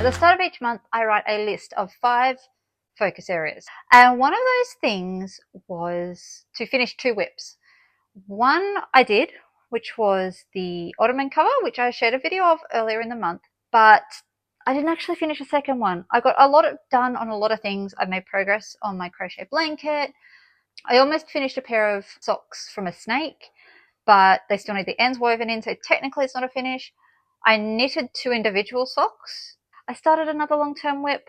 At the start of each month, I write a list of 5 focus areas. And one of those things was to finish 2 WIPs. One I did, which was the ottoman cover, which I shared a video of earlier in the month, but I didn't actually finish a second one. I got a lot done on a lot of things. I made progress on my crochet blanket. I almost finished a pair of socks from a snake, but they still need the ends woven in, so technically it's not a finish. I knitted 2 individual socks. I started another long-term WIP.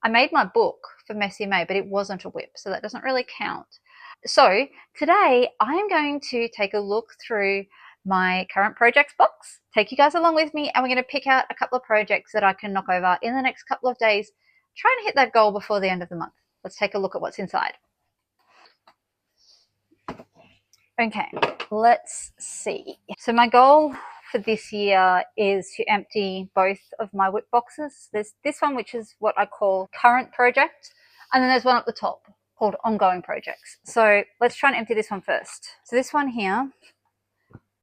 I made my book for Messy May, but it wasn't a WIP, so that doesn't really count. So today I am going to take a look through my current projects box, take you guys along with me, and we're going to pick out a couple of projects that I can knock over in the next couple of days, try and hit that goal before the end of the month. Let's take a look at what's inside. Okay, let's see. So my goal for this year is to empty both of my WIP boxes. There's this one, which is what I call current project, and then there's one at the top called ongoing projects. So let's try and empty this one first. So this one here,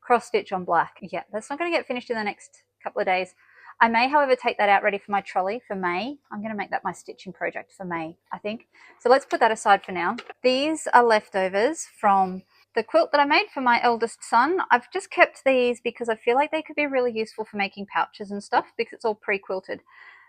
cross stitch on black. Yeah, that's not going to get finished in the next couple of days. I may, however, take that out ready for my trolley for May. I'm going to make that my stitching project for May, I think. So let's put that aside for now. These are leftovers from the quilt that I made for my eldest son. I've just kept these because I feel like they could be really useful for making pouches and stuff because it's all pre-quilted.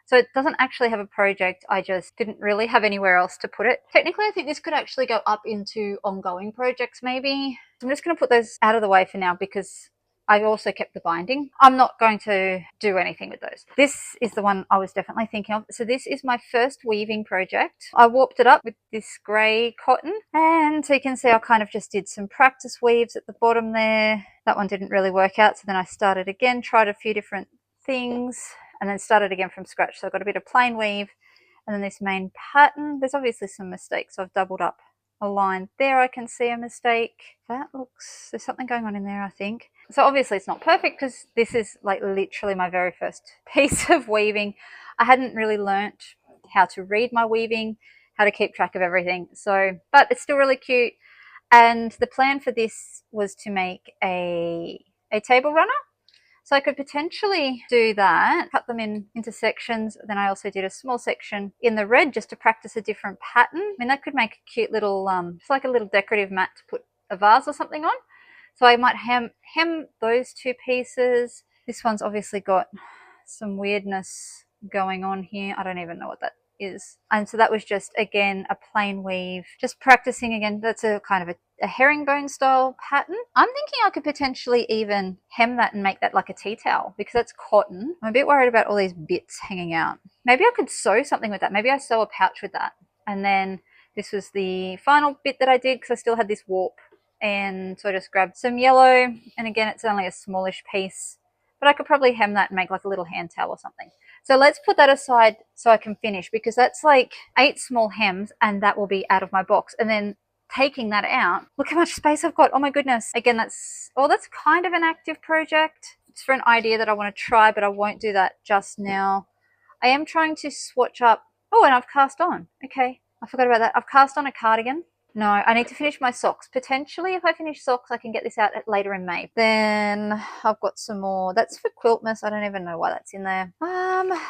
So it doesn't actually have a project. I just didn't really have anywhere else to put it. Technically, I think this could actually go up into ongoing projects maybe. I'm just going to put those out of the way for now because I've also kept the binding. I'm not going to do anything with those. This is the one I was definitely thinking of. So this is my first weaving project. I warped it up with this grey cotton, and so you can see I kind of just did some practice weaves at the bottom there. That one didn't really work out, so then I started again, tried a few different things, and then started again from scratch. So I've got a bit of plain weave, and then this main pattern. There's obviously some mistakes. So I've doubled up a line there. I can see a mistake. That looks, there's something going on in there, I think. So obviously it's not perfect because this is like literally my very first piece of weaving. I hadn't really learnt how to read my weaving, how to keep track of everything. So, but it's still really cute. And the plan for this was to make a table runner. So I could potentially do that, cut them into sections. Then I also did a small section in the red just to practice a different pattern. I mean, that could make a cute little, it's like a little decorative mat to put a vase or something on. So I might hem those 2 pieces. This one's obviously got some weirdness going on here. I don't even know what that is. And so that was just, again, a plain weave. Just practicing again. That's a kind of a herringbone style pattern. I'm thinking I could potentially even hem that and make that like a tea towel because that's cotton. I'm a bit worried about all these bits hanging out. Maybe I could sew something with that. Maybe I sew a pouch with that. And then this was the final bit that I did because I still had this warp. And so I just grabbed some yellow, and again, it's only a smallish piece, but I could probably hem that and make like a little hand towel or something. So let's put that aside so I can finish because that's like 8 small hems and that will be out of my box. And then taking that out, look how much space I've got. Oh my goodness. Again, that's kind of an active project. It's for an idea that I want to try, but I won't do that just now. I am trying to swatch up. Oh, and I've cast on. Okay, I forgot about that. I've cast on a cardigan. No, I need to finish my socks. Potentially, if I finish socks, I can get this out later in May. Then I've got some more. That's for Quiltmas. I don't even know why that's in there.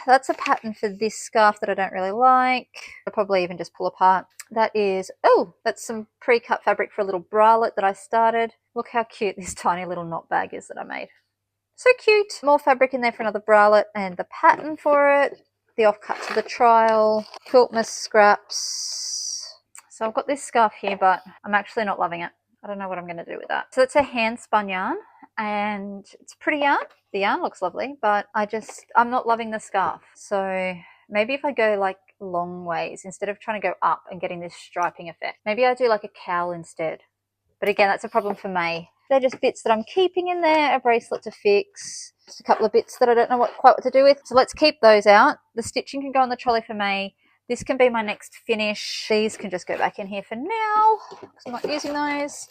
That's a pattern for this scarf that I don't really like. I'll probably even just pull apart. That is, oh, that's some pre-cut fabric for a little bralette that I started. Look how cute this tiny little knot bag is that I made. So cute. More fabric in there for another bralette and the pattern for it. The offcuts of the trial. Quiltmas scraps. So I've got this scarf here, but I'm actually not loving it. I don't know what I'm going to do with that. So it's a hand spun yarn and it's pretty yarn. The yarn looks lovely, but I'm not loving the scarf. So maybe if I go like long ways, instead of trying to go up and getting this striping effect, maybe I do like a cowl instead. But again, that's a problem for May. They're just bits that I'm keeping in there, a bracelet to fix, just a couple of bits that I don't know quite what to do with. So let's keep those out. The stitching can go on the trolley for May. This can be my next finish. These can just go back in here for now because I'm not using those.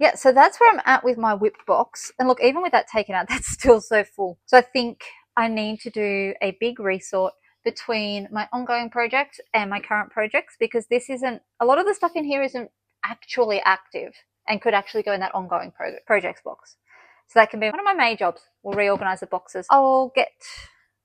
Yeah, so that's where I'm at with my WIP box. And look, even with that taken out, that's still so full. So I think I need to do a big resort between my ongoing projects and my current projects because a lot of the stuff in here isn't actually active and could actually go in that ongoing projects box. So that can be one of my May jobs. We'll reorganize the boxes. I'll get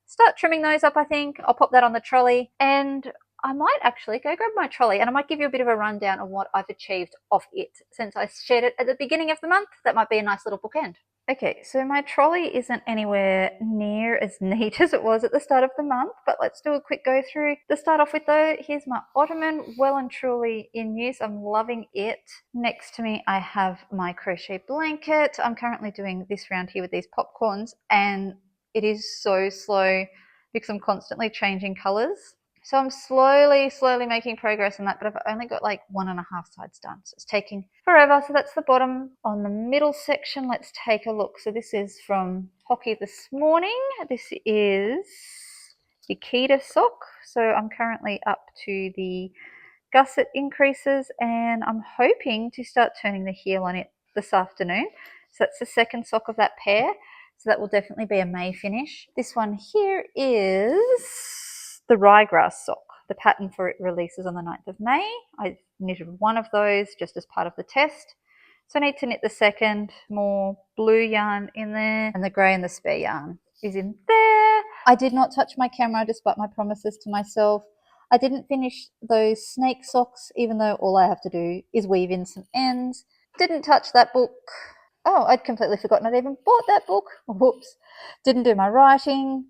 start trimming those up, I think. I'll pop that on the trolley, and I might actually go grab my trolley, and I might give you a bit of a rundown on what I've achieved off it since I shared it at the beginning of the month. That might be a nice little bookend. Okay, so my trolley isn't anywhere near as neat as it was at the start of the month, but let's do a quick go through. To start off with though, here's my ottoman, well and truly in use. I'm loving it. Next to me, I have my crochet blanket. I'm currently doing this round here with these popcorns, and it is so slow because I'm constantly changing colors. So I'm slowly making progress on that, but I've only got like 1.5 sides done. So it's taking forever. So that's the bottom. On the middle section, let's take a look. So this is from Hockey this morning. This is the Kita sock. So I'm currently up to the gusset increases, and I'm hoping to start turning the heel on it this afternoon. So that's the second sock of that pair. So that will definitely be a May finish. This one here is the ryegrass sock. The pattern for it releases on the 9th of May. I knitted one of those just as part of the test. So I need to knit the second, more blue yarn in there, and the grey and the spare yarn is in there. I did not touch my camera despite my promises to myself. I didn't finish those snake socks, even though all I have to do is weave in some ends. Didn't touch that book. Oh, I'd completely forgotten I'd even bought that book. Whoops. Didn't do my writing.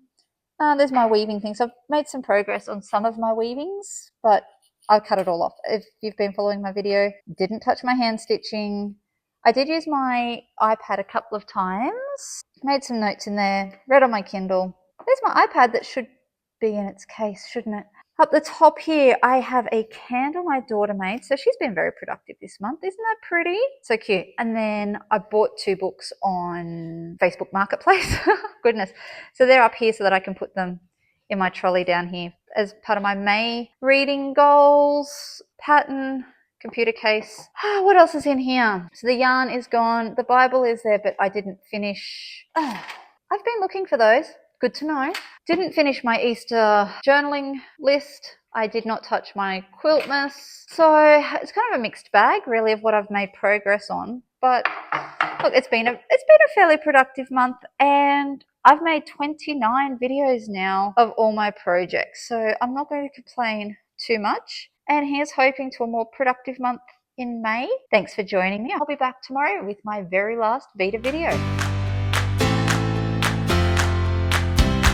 There's my weaving thing. So I've made some progress on some of my weavings, but I'll cut it all off. If you've been following my video, didn't touch my hand stitching. I did use my iPad a couple of times, made some notes in there, read on my Kindle. There's my iPad that should be in its case, shouldn't it? Up the top here, I have a candle my daughter made. So she's been very productive this month. Isn't that pretty? So cute. And then I bought 2 books on Facebook Marketplace. Goodness. So they're up here so that I can put them in my trolley down here as part of my May reading goals, pattern, computer case. What else is in here? So the yarn is gone. The Bible is there, but I didn't finish. I've been looking for those. Good to know. Didn't finish my Easter journaling list. I did not touch my quiltmas. So it's kind of a mixed bag really of what I've made progress on. But look, it's been a fairly productive month, and I've made 29 videos now of all my projects. So I'm not going to complain too much. And here's hoping to a more productive month in May. Thanks for joining me. I'll be back tomorrow with my very last VEDA video.